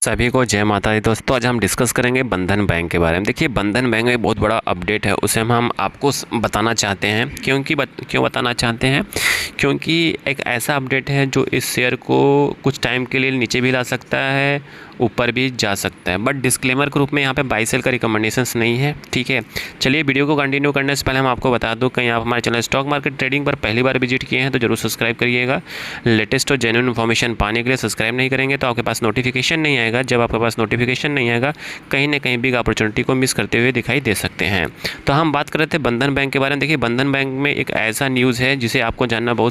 सभी को जय माता दी। दोस्तों आज हम डिस्कस करेंगे बंधन बैंक के बारे में। देखिए बंधन बैंक में बहुत बड़ा अपडेट है, उसे हम आपको बताना चाहते हैं। क्यों बताना चाहते हैं? क्योंकि एक ऐसा अपडेट है जो इस शेयर को कुछ टाइम के लिए नीचे भी ला सकता है, ऊपर भी जा सकता है। बट डिस्क्लेमर के रूप में यहाँ पे बाई सेल का रिकमेंडेशंस नहीं है। ठीक है, चलिए वीडियो को कंटिन्यू करने से पहले हम आपको बता दूं, कहीं आप हमारे चैनल स्टॉक मार्केट ट्रेडिंग पर पहली बार विजिट किए हैं तो जरूर सब्सक्राइब करिएगा। लेटेस्ट और जेन्युइन इन्फॉर्मेशन पाने के लिए सब्सक्राइब नहीं करेंगे तो आपके पास नोटिफिकेशन नहीं आएगा। जब आपके पास नोटिफिकेशन नहीं आएगा, कहीं ना कहीं बिग अपॉर्चुनिटी को मिस करते हुए दिखाई दे सकते हैं। तो हम बात कर रहे थे बंधन बैंक के बारे में। देखिए बंधन बैंक में एक ऐसा न्यूज़ है जिसे आपको जानना बहुत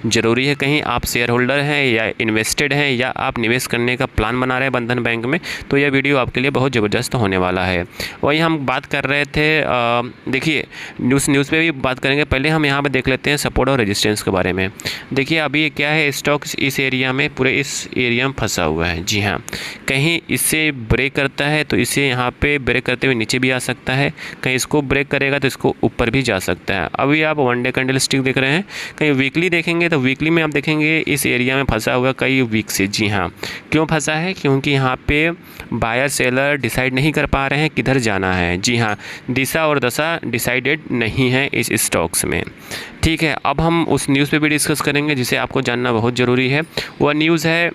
ज़रूरी है। कहीं आप शेयर होल्डर हैं या इन्वेस्टेड हैं या आप निवेश करने का प्लान बना रहे हैं बंधन बैंक में, तो यह वीडियो आपके लिए बहुत ज़बरदस्त होने वाला है। वही हम बात कर रहे थे, देखिए न्यूज़ पे भी बात करेंगे। पहले हम यहाँ पे देख लेते हैं सपोर्ट और रेजिस्टेंस के बारे में। देखिए अभी क्या है, स्टॉक इस एरिया में, पूरे इस एरिया में फंसा हुआ है। जी हाँ, कहीं इससे ब्रेक करता है तो इसे यहाँ पे ब्रेक करते हुए नीचे भी आ सकता है, कहीं इसको ब्रेक करेगा तो इसको ऊपर भी जा सकता है। अभी आप वन डे कैंडल स्टिक देख रहे हैं, कहीं वीकली देखेंगे तो वीकली में आप देखेंगे इस एरिया में फंसा हुआ कई वीक से। जी हाँ, क्यों फंसा है? क्योंकि यहाँ पे बायर सेलर डिसाइड नहीं कर पा रहे हैं किधर जाना है। जी हाँ, दिशा और दशा डिसाइडेड नहीं है इस स्टॉक्स में। ठीक है, अब हम उस न्यूज़ पे भी डिस्कस करेंगे जिसे आपको जानना बहुत ज़रूरी है। वह न्यूज़ है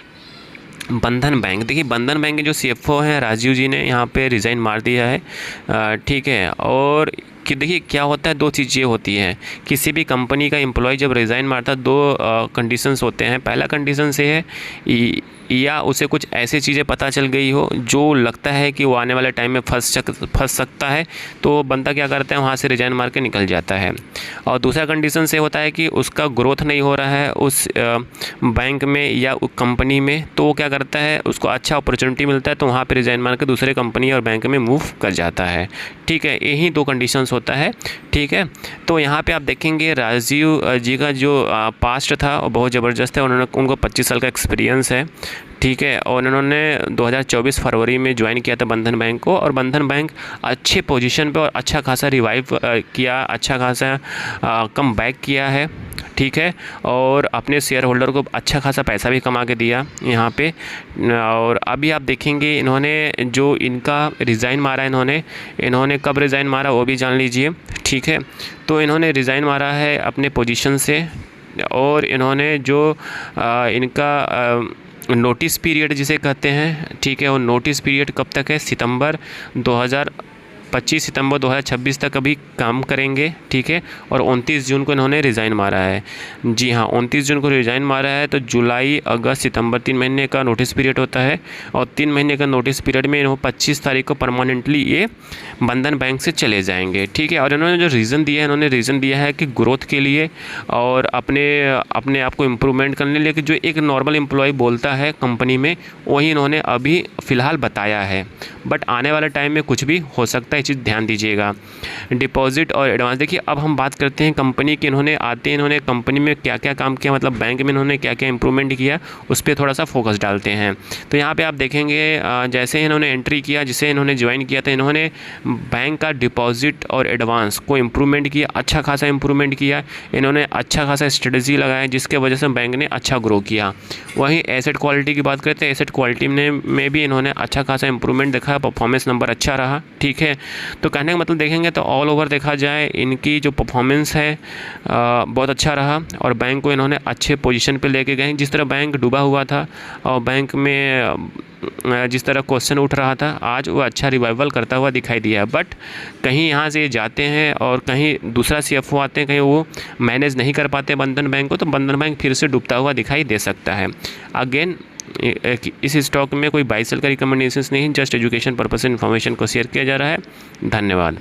बंधन बैंक। देखिए बंधन बैंक के जो CFO हैं राजीव जी ने यहाँ पे रिज़ाइन मार दिया है। ठीक है, और कि देखिए क्या होता है, दो चीज़ें होती हैं। किसी भी कंपनी का एम्प्लॉय जब रिज़ाइन मारता है, दो कंडीशंस होते हैं। पहला कंडीशन से है या उसे कुछ ऐसी चीज़ें पता चल गई हो जो लगता है कि वो आने वाले टाइम में फंस सकता है, तो बंदा क्या करता है, वहाँ से रिज़ाइन मार के निकल जाता है। और दूसरा कंडीशन से होता है कि उसका ग्रोथ नहीं हो रहा है उस बैंक में या कंपनी में, तो वो क्या करता है, उसको अच्छा अपॉर्चुनिटी मिलता है तो वहाँ पर रिज़ाइन मार के दूसरे कंपनी और बैंक में मूव कर जाता है। ठीक है, यही दो कंडीशंस होता है। ठीक है, तो यहाँ पे आप देखेंगे राजीव जी का जो पास्ट था वो बहुत ज़बरदस्त है। उनको 25 साल का एक्सपीरियंस है। ठीक है, और उन्होंने 2024 फरवरी में ज्वाइन किया था बंधन बैंक को, और बंधन बैंक अच्छे पोजीशन पे और अच्छा खासा रिवाइव किया, अच्छा खासा कम बैक किया है। ठीक है, और अपने शेयर होल्डर को अच्छा खासा पैसा भी कमा के दिया यहाँ पे। और अभी आप देखेंगे इन्होंने जो इनका रिज़ाइन मारा, इन्होंने कब रिज़ाइन मारा वो भी जान लीजिए। ठीक है, तो इन्होंने रिज़ाइन मारा है अपने पोजीशन से, और इन्होंने जो इनका नोटिस पीरियड जिसे कहते हैं, ठीक है, वो नोटिस पीरियड कब तक है, 25 सितंबर 2026 तक अभी काम करेंगे। ठीक है, और 29 जून को इन्होंने रिज़ाइन मारा है। जी हाँ, 29 जून को रिज़ाइन मारा है, तो जुलाई अगस्त सितंबर 3 महीने का नोटिस पीरियड होता है। और 3 महीने का नोटिस पीरियड में इन्होंने 25 तारीख को परमानेंटली ये बंधन बैंक से चले जाएंगे। ठीक है, और इन्होंने जो रीज़न दिया है, इन्होंने रीज़न दिया है कि ग्रोथ के लिए और अपने आप को इम्प्रूवमेंट करने के लिए, जो एक नॉर्मल एम्प्लॉय बोलता है कंपनी में, वही इन्होंने अभी फ़िलहाल बताया है। बट आने वाले टाइम में कुछ भी हो सकता है, चीज़ ध्यान दीजिएगा। डिपॉजिट और एडवांस, देखिए अब हम बात करते हैं कंपनी की। इन्होंने कंपनी में क्या क्या काम किया, मतलब बैंक में इन्होंने क्या क्या इंप्रूवमेंट किया, उस पर थोड़ा सा फोकस डालते हैं। तो यहाँ पे आप देखेंगे जैसे ही इन्होंने एंट्री किया, जिसे इन्होंने ज्वाइन किया था, इन्होंने बैंक का डिपॉजिट और एडवांस को इम्प्रूवमेंट किया, अच्छा खासा इम्प्रूवमेंट किया। इन्होंने अच्छा खासा स्ट्रेटजी लगाया जिसके वजह से बैंक ने अच्छा ग्रो किया। वहीं एसेट क्वालिटी की बात करते हैं, एसेट क्वालिटी में भी इन्होंने अच्छा खासा इंप्रूवमेंट देखा, परफॉर्मेंस नंबर अच्छा रहा। ठीक है, तो कहने का मतलब देखेंगे तो ऑल ओवर देखा जाए इनकी जो परफॉर्मेंस है बहुत अच्छा रहा, और बैंक को इन्होंने अच्छे पोजीशन पे लेके गए। जिस तरह बैंक डूबा हुआ था और बैंक में जिस तरह क्वेश्चन उठ रहा था, आज वो अच्छा रिवाइवल करता हुआ दिखाई दिया। बट कहीं यहाँ से जाते हैं और कहीं दूसरा CFO आते हैं, कहीं वो मैनेज नहीं कर पाते बंधन बैंक को, तो बंधन बैंक फिर से डूबता हुआ दिखाई दे सकता है। अगेन इस स्टॉक में कोई बाई सेल का रिकमेंडेशंस नहीं, जस्ट एजुकेशन पर्पस से इन्फॉर्मेशन को शेयर किया जा रहा है। धन्यवाद।